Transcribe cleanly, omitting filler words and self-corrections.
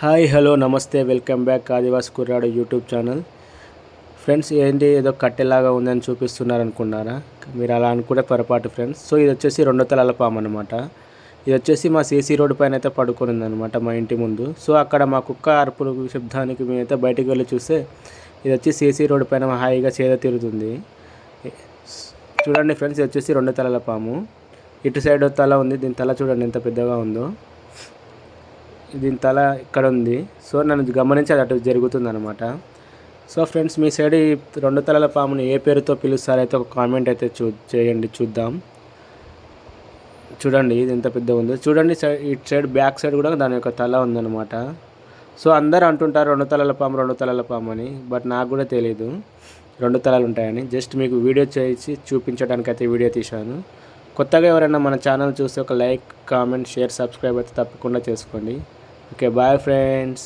Hi hello నమస్తే welcome back ఆదివాసి కుర్రాడు YouTube channel. Friends, ఏంటి ఏదో కట్టెలాగా ఉందని చూపిస్తున్నారు అనుకున్నారా? మీరు అలా అనుకుంటే పొరపాటు ఫ్రెండ్స్. సో ఇది వచ్చేసి 2 తలల పాము అనమాట. ఇది వచ్చేసి మా సీసీ రోడ్డు పైన అయితే పడుకొని ఉందన్నమాట, మా ఇంటి ముందు. సో అక్కడ మా కుక్క అరుపులు శబ్దానికి మేమైతే బయటికి వెళ్ళి చూస్తే ఇది వచ్చి సీసీ రోడ్డు పైన హాయిగా చేద తిరుగుతుంది. చూడండి ఫ్రెండ్స్, ఇది వచ్చేసి 2 తలల పాము. ఇటు సైడ్ తల ఉంది, దీని తల చూడండి ఎంత పెద్దగా ఉందో. దీని తల ఇక్కడ ఉంది. సో నన్ను గమనించి అది అటు జరుగుతుంది అనమాట. సో ఫ్రెండ్స్, మీ సైడ్ ఈ 2 తలల పాముని ఏ పేరుతో పిలుస్తారైతే ఒక కామెంట్ అయితే చేయండి, చూద్దాం. చూడండి ఇది ఎంత పెద్దగా ఉందో. చూడండి ఇటు సైడ్ బ్యాక్ సైడ్ కూడా దాని యొక్క తల ఉందన్నమాట. సో అందరూ అంటుంటారు 2 తలల పాము 2 తలల పాము అని, బట్ నాకు కూడా తెలియదు 2 తలలు ఉంటాయని. జస్ట్ మీకు వీడియో చేసి చూపించడానికి అయితే వీడియో తీశాను. కొత్తగా ఎవరైనా మన ఛానల్ చూస్తే ఒక లైక్, కామెంట్, షేర్, సబ్స్క్రైబ్ అయితే తప్పకుండా చేసుకోండి. Okay, bye friends.